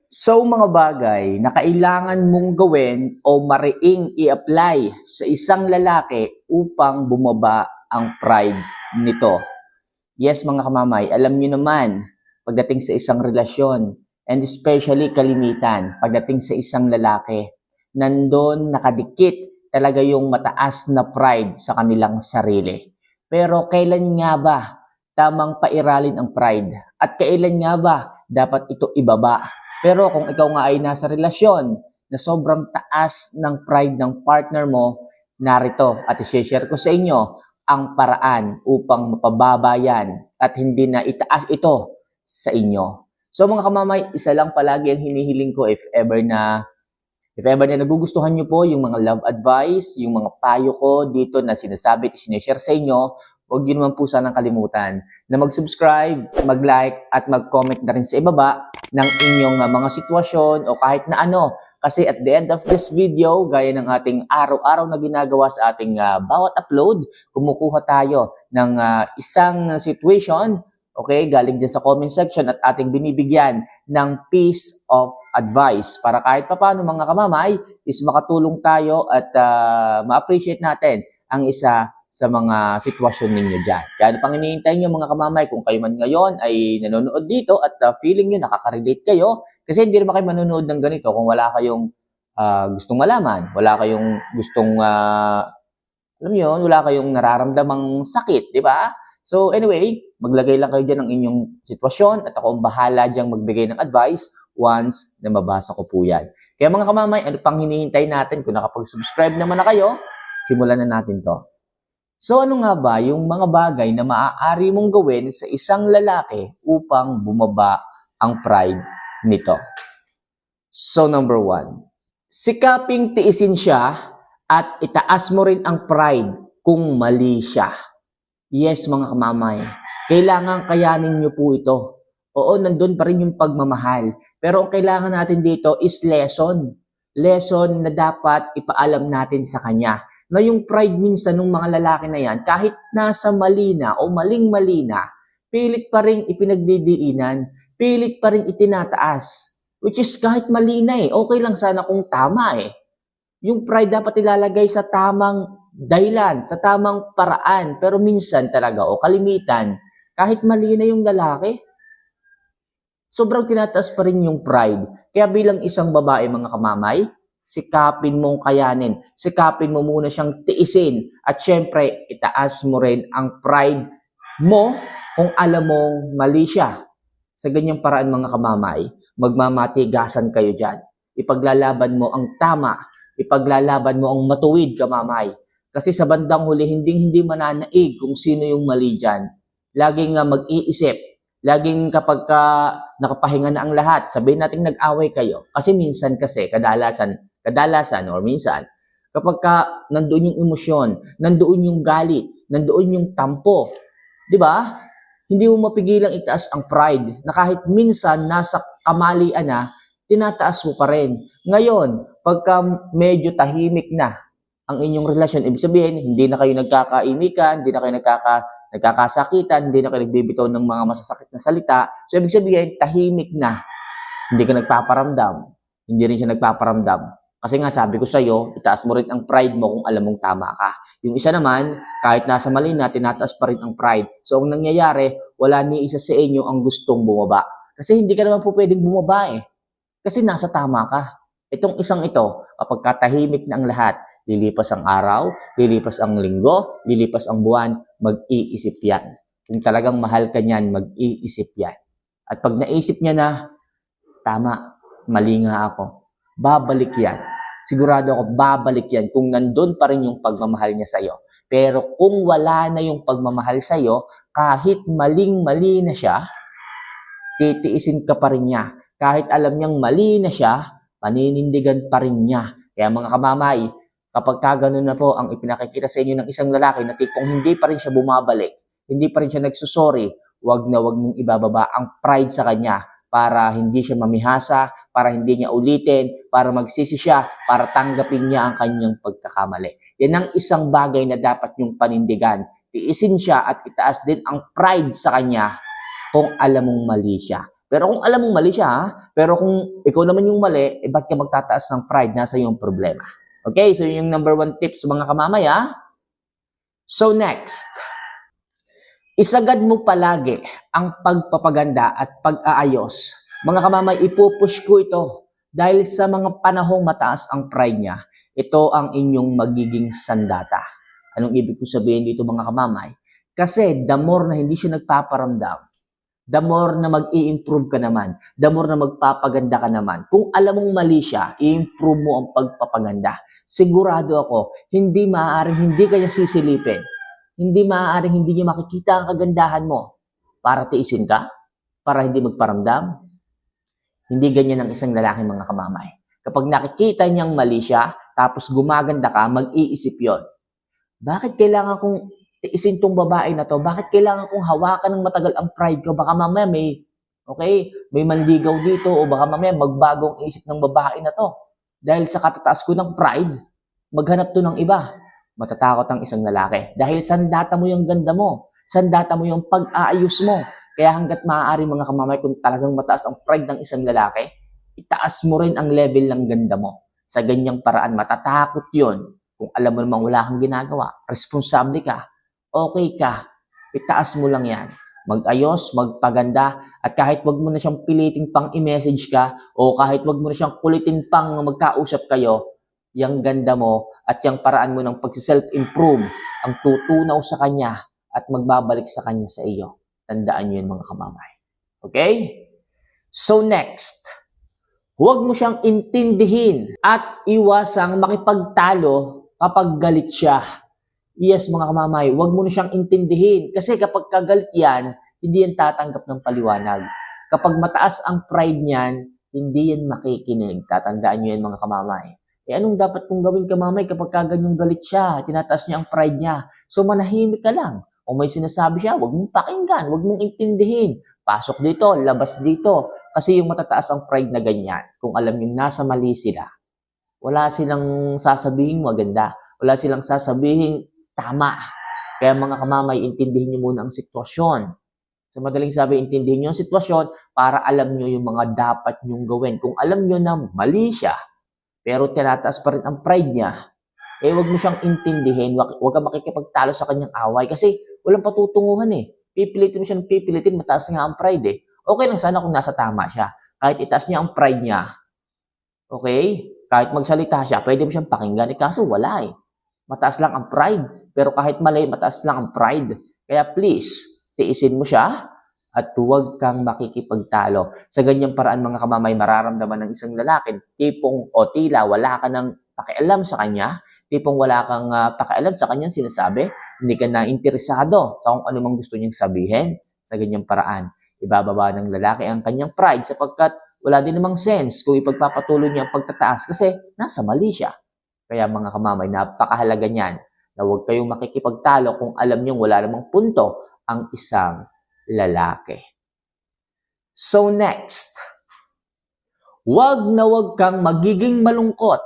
So mga bagay na kailangan mong gawin o mariing i-apply sa isang lalaki upang bumaba ang pride nito. Yes mga kamamay, alam niyo naman pagdating sa isang relasyon and especially kalimitan pagdating sa isang lalaki, nandun nakadikit talaga yung mataas na pride sa kanilang sarili. Pero kailan nga ba tamang pairalin ang pride? At kailan nga ba dapat ito ibaba? Pero kung ikaw nga ay nasa relasyon na sobrang taas ng pride ng partner mo, narito at i-share ko sa inyo ang paraan upang mapababa yan at hindi na itaas ito sa inyo. So mga kamamay, isa lang palagi ang hinihiling ko if ever na nagugustuhan nyo po yung mga love advice, yung mga payo ko dito na sinasabi at sinishare sa inyo, huwag nyo naman po sanang kalimutan na mag-subscribe, mag-like at mag-comment na rin sa ibaba ng inyong mga sitwasyon o kahit na ano. Kasi at the end of this video, gaya ng ating araw-araw na ginagawa sa ating bawat upload, kumukuha tayo ng isang situation, okay, galing dyan sa comment section at ating binibigyan ng piece of advice para kahit papaano mga kamamay is makatulong tayo at ma-appreciate natin ang isa sa mga sitwasyon ninyo dyan. Kaya ano pang hinihintay nyo mga kamamay, kung kayo man ngayon ay nanonood dito at feeling nyo nakaka-relate kayo, kasi hindi naman kayo manonood ng ganito kung wala kayong gustong malaman, wala kayong gustong, alam nyo yun, wala kayong nararamdamang sakit, di ba? So anyway, maglagay lang kayo dyan ng inyong sitwasyon at ako ang bahala dyan magbigay ng advice once na mabasa ko po yan. Kaya mga kamamay, ano pang hinihintay natin? Kung nakapag-subscribe naman na kayo, simulan na natin to. So ano nga ba yung mga bagay na maaari mong gawin sa isang lalaki upang bumaba ang pride nito? So number 1, sikaping tiisin siya at itaas mo rin ang pride kung mali siya. Yes mga kamamay, kailangan kayanin nyo po ito. Oo, nandun pa rin yung pagmamahal. Pero ang kailangan natin dito is lesson. Lesson na dapat ipaalam natin sa kanya. Na yung pride minsan ng mga lalaki na yan, kahit nasa mali na o maling-mali na, pilit pa rin ipinagdidiinan, pilit pa rin itinataas. Which is kahit mali na okay lang sana kung tama Yung pride dapat ilalagay sa tamang dahilan, sa tamang paraan. Pero minsan talaga o kalimitan, kahit mali na yung lalaki, sobrang tinataas pa rin yung pride. Kaya bilang isang babae mga kamamay, sikapin mong kayanin. Sikapin mo muna siyang tiisin. At syempre, itaas mo rin ang pride mo kung alam mong mali siya. Sa ganyang paraan mga kamamay, magmamatigasan kayo dyan. Ipaglalaban mo ang tama. Ipaglalaban mo ang matuwid kamamay. Kasi sa bandang huli, hindi mananaig kung sino yung mali dyan. Laging mag-iisip. Laging kapag nakapahinga na ang lahat, sabihin natin nag-away kayo. Kasi minsan kadalasan or minsan, kapag nandoon yung emosyon, nandoon yung galit, nandoon yung tampo, di ba? Hindi mo mapigilang itaas ang pride na kahit minsan nasa kamalian na, tinataas mo pa rin. Ngayon, pagka medyo tahimik na ang inyong relasyon, ibig sabihin, hindi na kayo nagkakaimikan, hindi na kayo nagkakasakitan, hindi na kayo nagbibitaw ng mga masasakit na salita. So, ibig sabihin, tahimik na. Hindi ka nagpaparamdam. Hindi rin siya nagpaparamdam. Kasi nga, sabi ko sa'yo, itaas mo rin ang pride mo kung alam mong tama ka. Yung isa naman, kahit nasa mali na, tinataas pa rin ang pride. So, ang nangyayari, wala ni isa sa inyo ang gustong bumaba. Kasi hindi ka naman po pwedeng bumaba Kasi nasa tama ka. Itong isang ito, kapag katahimik na ang lahat, lilipas ang araw, lilipas ang linggo, lilipas ang buwan, mag-iisip yan. Kung talagang mahal ka niyan, mag-iisip yan. At pag naisip niya na, tama, mali nga ako, babalik yan. Sigurado ako, babalik yan kung nandun pa rin yung pagmamahal niya sa'yo. Pero kung wala na yung pagmamahal sa'yo, kahit maling-mali na siya, titiisin ka pa rin niya. Kahit alam niyang mali na siya, paninindigan pa rin niya. Kaya mga kamamay, kapag kagano'n na po ang ipinakikita sa inyo ng isang lalaki na tipong hindi pa rin siya bumabalik, hindi pa rin siya nagsusorry, wag na wag mong ibababa ang pride sa kanya para hindi siya mamihasa, para hindi niya ulitin, para magsisi siya, para tanggapin niya ang kanyang pagkakamali. Yan ang isang bagay na dapat niyong panindigan. Tiisin siya at itaas din ang pride sa kanya kung alam mong mali siya. Pero kung alam mong mali siya, ha? Pero kung ikaw naman yung mali, ba't ka magtataas ng pride? Nasa yung problema. Okay, so yun yung number 1 tips mga kamamay, ha? So next, isagad mo palagi ang pagpapaganda at pag-aayos. Mga kamamay, ipupush ko ito dahil sa mga panahong mataas ang pride niya. Ito ang inyong magiging sandata. Anong ibig ko sabihin dito mga kamamay? Kasi the more na hindi siya nagpaparamdam, the more na mag-i-improve ka naman, the more na magpapaganda ka naman. Kung alam mong mali siya, i-improve mo ang pagpapaganda. Sigurado ako, hindi maaaring hindi kanya sisilipin. Hindi maaaring hindi niya makikita ang kagandahan mo para tiisin ka, para hindi magparamdam. Hindi ganyan ang isang lalaki mga kamamay. Kapag nakikita niyang mali siya, tapos gumaganda ka, mag-iisip yon. Bakit kailangan kong tiisin tong babae na to? Bakit kailangan kong hawakan ng matagal ang pride ko? Baka mamaya may manligaw dito o baka mamaya magbagong isip ng babae na to. Dahil sa katataas ko ng pride, maghanap to ng iba. Matatakot ang isang lalaki. Dahil sandata mo yung ganda mo. Sandata mo yung pag-aayos mo. Kaya hanggat maaari mga kamamay, kung talagang mataas ang pride ng isang lalaki, itaas mo rin ang level ng ganda mo. Sa ganyang paraan, matatakot yun. Kung alam mo namang wala kang ginagawa, responsable ka, okay ka, itaas mo lang yan. Mag-ayos, magpaganda, at kahit wag mo na siyang piliting pang i-message ka, o kahit wag mo na siyang kulitin pang magkausap kayo, yung ganda mo at yung paraan mo ng pag-self-improve ang tutunaw sa kanya at magbabalik sa kanya sa iyo. Tandaan nyo yun mga kamamay. Okay? So next, huwag mo siyang intindihin at iwasang makipagtalo kapag galit siya. Yes mga kamamay, huwag mo na siyang intindihin. Kasi kapag kagalit yan, hindi yan tatanggap ng paliwanag. Kapag mataas ang pride niyan, hindi yan makikinig. Tatandaan nyo yan mga kamamay. Anong dapat kong gawin kamamay kapag kaganyang galit siya, tinataas niya ang pride niya? So manahimik ka lang. O may sinasabi siya, huwag mong pakinggan, huwag mong intindihin. Pasok dito, labas dito. Kasi yung matataas ang pride na ganyan, kung alam yung nasa mali sila, wala silang sasabihin maganda. Wala silang sasabihin tama. Kaya mga kamamay, intindihin niyo muna ang sitwasyon. Sa madaling sabi, intindihin niyo ang sitwasyon para alam niyo yung mga dapat niyong gawin. Kung alam niyo na mali siya, pero tinataas pa rin ang pride niya, huwag mo siyang intindihin, huwag kang makikipagtalo sa kanyang away kasi walang patutunguhan eh. Pipilitin mo siya ng pipilitin, mataas nga ang pride eh. Okay lang sana kung nasa tama siya. Kahit itaas niya ang pride niya, okay? Kahit magsalita siya, pwede mo siyang pakinggan. Kaso wala eh. Mataas lang ang pride. Pero kahit mali, mataas lang ang pride. Kaya please, tiisin mo siya at huwag kang makikipagtalo. Sa ganyang paraan mga kamamay, mararamdaman ng isang lalaki, tipong o tila wala ka ng pakialam sa kanya, tipong wala kang pakialam sa kanyang sinasabi, hindi ka na interesado sa kung ano mang gusto niyang sabihin. Sa ganyang paraan, ibababa ng lalaki ang kanyang pride sapagkat wala din namang sense kung ipagpapatuloy niya ang pagtataas kasi nasa mali siya. Kaya mga kamamay, napakahalaga niyan na huwag kayong makikipagtalo kung alam niyong wala namang punto ang isang lalaki. So next, huwag na huwag kang magiging malungkot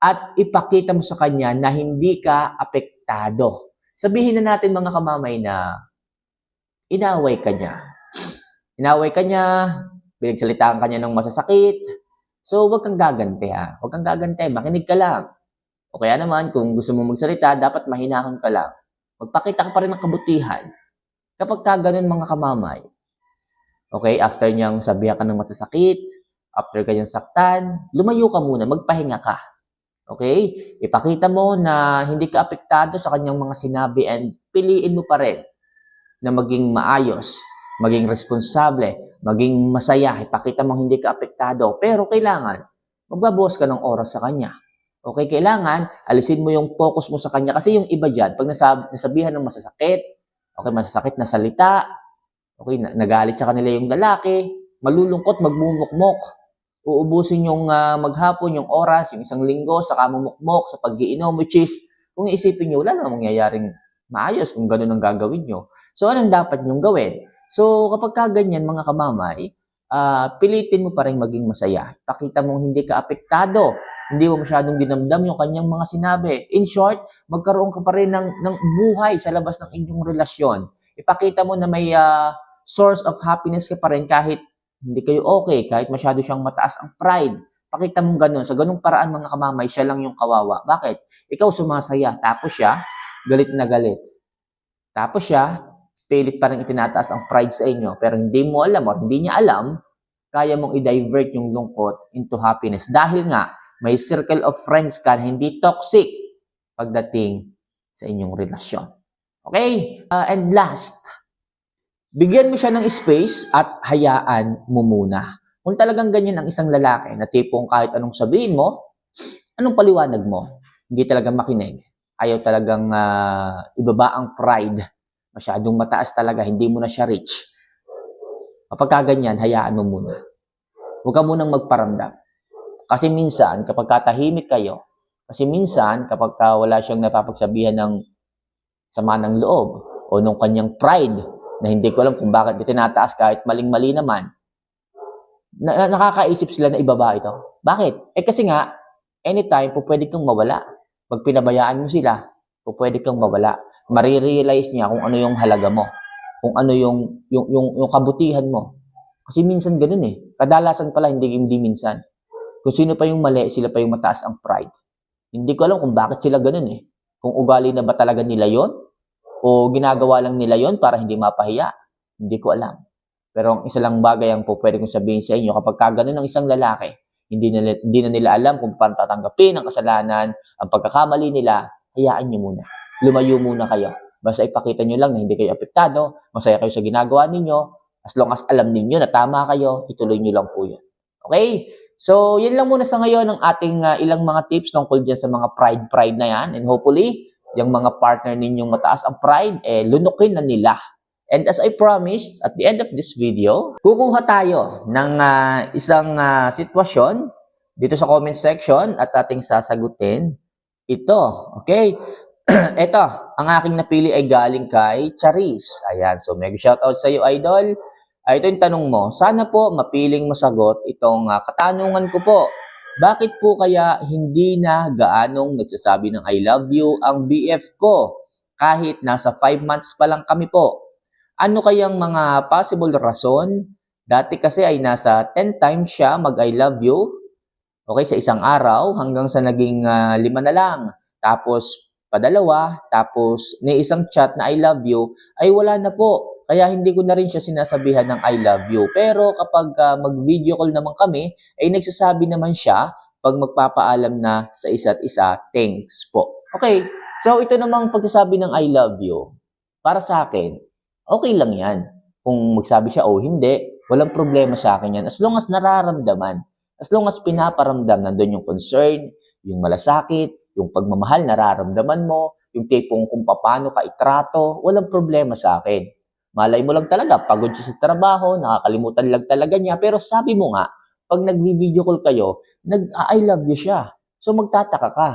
at ipakita mo sa kanya na hindi ka apektado. Sabihin na natin mga kamamay na inaway ka niya. Inaway ka niya, pinagsalitaan ka niya ng masasakit. So huwag kang gaganti ha. Huwag kang gaganti, makinig ka lang. O kaya naman, kung gusto mo magsalita, dapat mahinahon ka lang. Magpakita ka pa rin ng kabutihan. Kapag ka ganun mga kamamay, okay, after niyang sabihan ka ng masasakit, after kanyang saktan, lumayo ka muna, magpahinga ka. Okay? Ipakita mo na hindi ka apektado sa kanyang mga sinabi and piliin mo pa rin na maging maayos, maging responsable, maging masaya. Ipakita mo hindi ka apektado. Pero kailangan, magbabawas ka ng oras sa kanya. Okay? Kailangan, alisin mo yung focus mo sa kanya. Kasi yung iba dyan, pag nasabihan ng masasakit, okay, masasakit na salita, okay, nagalit sa kanila yung lalaki, malulungkot, magmumukmok. Uubusin yung maghapon, yung oras, yung isang linggo, sa kamumukmok, sa pag-iinom, which is, kung isipin nyo, wala namang mangyayaring maayos kung ganun ang gagawin nyo. So, anong dapat nyong gawin? So, kapag kaganyan, mga kamamay, pilitin mo pa rin maging masaya. Pakita mong hindi ka apektado. Hindi mo masyadong dinamdam yung kanyang mga sinabi. In short, magkaroon ka pa rin ng buhay sa labas ng inyong relasyon. Ipakita mo na may source of happiness ka pa rin kahit hindi kayo okay, kahit masyado siyang mataas ang pride. Pakita mong ganun. Sa ganung paraan mga kamamay, siya lang yung kawawa. Bakit? Ikaw sumasaya, tapos siya, galit na galit. Tapos siya, pilit pa rin itinataas ang pride sa inyo, pero hindi mo alam or hindi niya alam, kaya mong i-divert yung lungkot into happiness. Dahil nga, may circle of friends ka na hindi toxic pagdating sa inyong relasyon. Okay? And last, bigyan mo siya ng space at hayaan mo muna. Kung talagang ganyan ang isang lalaki na tipong kahit anong sabihin mo, anong paliwanag mo? Hindi talaga makinig. Ayaw talagang ibaba ang pride. Masyadong mataas talaga, hindi mo na siya reach. Kapag ganyan, hayaan mo muna. Huwag ka munang magparamdam. Kasi minsan, kapag katahimik kayo, kasi minsan, kapag wala siyang napapagsabihan ng sama ng loob o nung kanyang pride, na hindi ko alam kung bakit itinataas kahit maling-mali naman, nakakaisip sila na ibaba ito. Bakit? Kasi nga, anytime, pwede kang mawala. Pag pinabayaan mo sila, pwede kang mawala. Marirealize niya kung ano yung halaga mo. Kung ano yung kabutihan mo. Kasi minsan ganun eh. Kadalasan pala, hindi minsan. Kung sino pa yung mali, sila pa yung mataas ang pride. Hindi ko alam kung bakit sila ganun eh. Kung ugali na ba talaga nila yon o ginagawa lang nila yon para hindi mapahiya. Hindi ko alam. Pero ang isa lang bagay ang pwede kong sabihin sa inyo, kapag ganun ng isang lalaki, hindi na nila alam kung paano tatanggapin ang kasalanan, ang pagkakamali nila, hayaan nyo muna. Lumayo muna kayo. Basta ipakita nyo lang na hindi kayo apektado, masaya kayo sa ginagawa ninyo, as long as alam ninyo na tama kayo, ituloy nyo lang po yun. Okay? So, yan lang muna sa ngayon ang ating ilang mga tips tungkol dyan sa mga pride na yan. And hopefully, yung mga partner ninyong mataas ang pride, lunukin na nila. And as I promised, at the end of this video, kukuha tayo ng isang sitwasyon dito sa comment section at ating sasagutin ito. Okay? Ito, ang aking napili ay galing kay Charis. Ayan, so mega shoutout sa iyo, idol. Ito yung tanong mo. Sana po mapiling masagot itong katanungan ko po. Bakit po kaya hindi na gaanong nagsasabi ng I love you ang BF ko kahit nasa 5 months pa lang kami po? Ano kayang mga possible rason? Dati kasi ay nasa 10 times siya mag I love you. Okay, sa isang araw hanggang sa naging 5 na lang. Tapos padalawa, tapos may isang chat na I love you ay wala na po. Kaya hindi ko na rin siya sinasabihan ng I love you. Pero kapag mag-video call naman kami, ay nagsasabi naman siya pag magpapaalam na sa isa't isa, thanks po. Okay, so ito namang pagsasabi ng I love you, para sa akin, okay lang yan. Kung magsabi siya o hindi, walang problema sa akin yan. As long as nararamdaman, as long as pinaparamdam, nandun yung concern, yung malasakit, yung pagmamahal, nararamdaman mo, yung tipong kung paano ka itrato, walang problema sa akin. Malay mo lang talaga, pagod siya sa trabaho, nakakalimutan lang talaga niya, pero sabi mo nga, pag nag-video call kayo, I love you siya. So magtataka ka.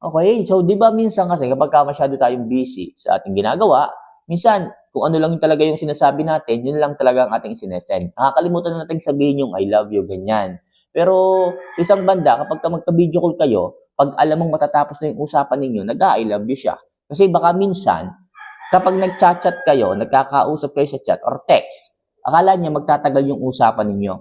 Okay? So di ba minsan kasi kapag masyado tayong busy sa ating ginagawa, minsan kung ano lang talaga yung sinasabi natin, yun lang talaga ang ating sinesend. Nakakalimutan na natin sabihin yung I love you, ganyan. Pero sa isang banda, kapag magka-video call kayo, pag alam mong matatapos na yung usapan ninyo, nag-I love you siya. Kasi baka minsan, kapag nag-chat kayo, nagkakausap kayo sa chat or text, akala niya magtatagal yung usapan ninyo.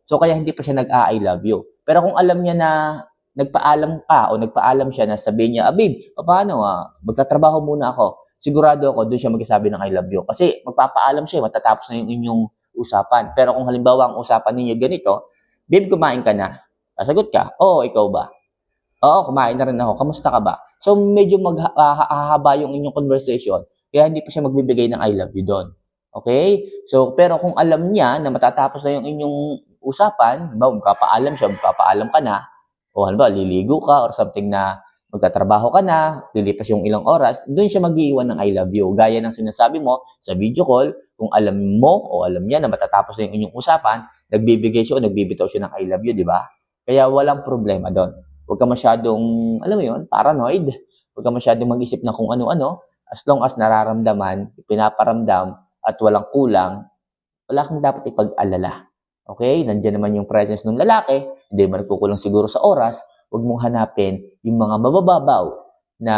So kaya hindi pa siya nag-I love you. Pero kung alam niya na nagpaalam ka o nagpaalam siya na sabihin niya, babe, paano magtatrabaho muna ako. Sigurado ako, doon siya magsasabi ng I love you. Kasi magpapaalam siya, matatapos na yung inyong usapan. Pero kung halimbawa ang usapan ninyo ganito, babe, kumain ka na. Sasagot ka, oo, ikaw ba? Oo, kumain na rin ako. Kamusta ka ba? So, medyo maghahaba yung inyong conversation. Kaya hindi pa siya magbibigay ng I love you doon. Okay? So, pero kung alam niya na matatapos na yung inyong usapan, magpapaalam siya, magpapaalam ka na, o halimbawa, liligo ka or something na magtatrabaho ka na, lilipas yung ilang oras, doon siya mag-iiwan ng I love you. Gaya ng sinasabi mo sa video call, kung alam mo o alam niya na matatapos na yung inyong usapan, nagbibigay siya o nagbibitaw siya ng I love you, di ba? Kaya walang problema doon. Huwag ka masyadong, alam mo yun, paranoid. Huwag ka masyadong mag-isip ng kung ano-ano. As long as nararamdaman, pinaparamdam, at walang kulang, wala kang dapat ipag-alala. Okay? Nandiyan naman yung presence ng lalaki, hindi man kukulang siguro sa oras, huwag mong hanapin yung mga mabababaw na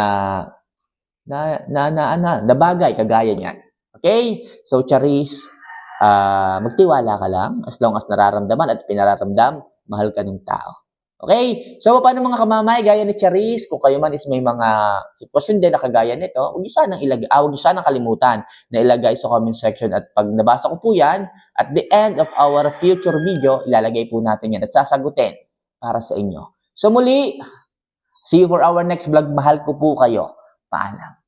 bagay, kagaya niyan. Okay? So, Charis, magtiwala ka lang as long as nararamdaman at pinararamdam, mahal ka ng tao. Okay? So, paano mga kamamay, gaya ni Charis, kung kayo man is may mga sitwasyon din na kagaya nito, huwag niyo sanang kalimutan na ilagay sa comment section at pag nabasa ko po yan, at the end of our future video, ilalagay po natin yan at sasagutin para sa inyo. So muli, see you for our next vlog. Mahal ko po kayo. Paalam.